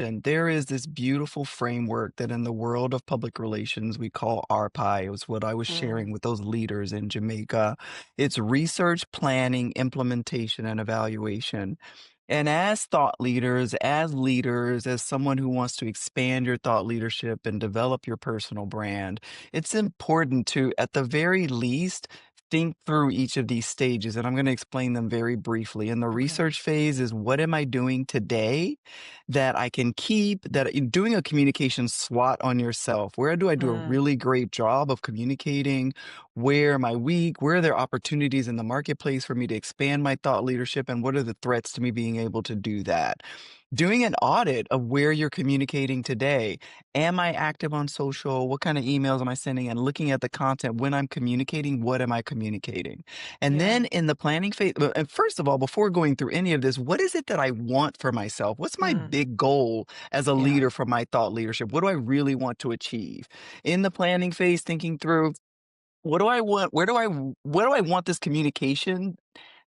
And there is this beautiful framework that in the world of public relations we call RPI. It was what I was Mm, sharing with those leaders in Jamaica. It's research, planning, implementation, and evaluation. And as thought leaders, as someone who wants to expand your thought leadership and develop your personal brand, it's important to, at the very least, think through each of these stages. And I'm going to explain them very briefly. In the okay. research phase is what am I doing today that I can keep, that doing a communication SWOT on yourself. Where do I do a Mm, really great job of communicating? Where am I weak? Where are there opportunities in the marketplace for me to expand my thought leadership? And what are the threats to me being able to do that? Doing an audit of where you're communicating today. Am I active on social? What kind of emails am I sending? And looking at the content when I'm communicating, what am I communicating? And yeah. then in the planning phase, well, and first of all, before going through any of this, what is it that I want for myself? What's my Mm, big goal as a yeah. leader for my thought leadership? What do I really want to achieve? In the planning phase, thinking through what do I want? Where do I want this communication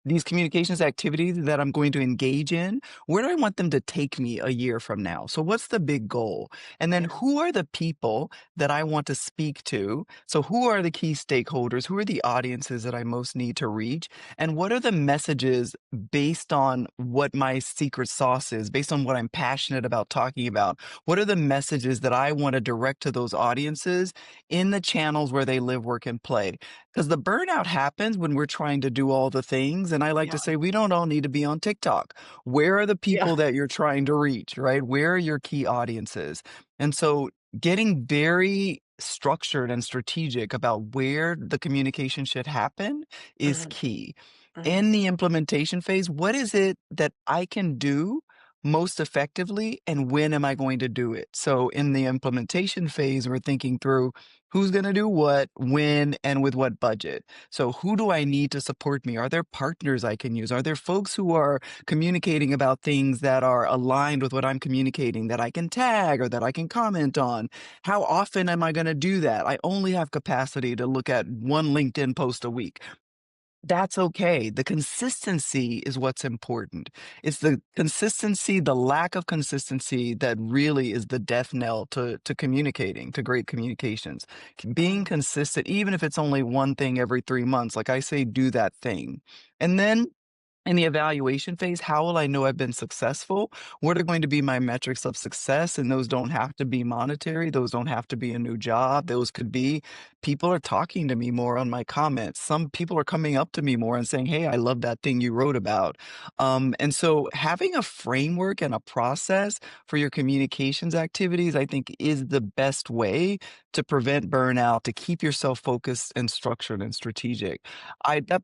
these communications activities that I'm going to engage in, where do I want them to take me a year from now? So what's the big goal? And then Yeah. who are the people that I want to speak to? So who are the key stakeholders? Who are the audiences that I most need to reach? And what are the messages based on what my secret sauce is, based on what I'm passionate about talking about? What are the messages that I want to direct to those audiences in the channels where they live, work, and play? Because the burnout happens when we're trying to do all the things. And I like Yeah. to say, we don't all need to be on TikTok. Where are the Yeah. people that you're trying to reach, right? Where are your key audiences? And so getting very structured and strategic about where the communication should happen is Mhm, key. mhm. In the implementation phase, what is it that I can do most effectively and when am I going to do it? So in the implementation phase, we're thinking through who's going to do what, when, and with what budget. So who do I need to support me? Are there partners I can use? Are there folks who are communicating about things that are aligned with what I'm communicating that I can tag or that I can comment on? How often am I going to do that? I only have capacity to look at one LinkedIn post a week. That's okay. The consistency is what's important. It's the consistency, the lack of consistency that really is the death knell to communicating, to great communications. Being Mm, consistent, even if it's only one thing every 3 months, like I say, do that thing. And then in the evaluation phase, how will I know I've been successful? What are going to be my metrics of success? And those don't have to be monetary. Those don't have to be a new job. Those could be people are talking to me more on my comments. Some people are coming up to me more and saying, hey, I love that thing you wrote about. And so having a framework and a process for your communications activities, I think is the best way to prevent burnout, to keep yourself focused and structured and strategic. That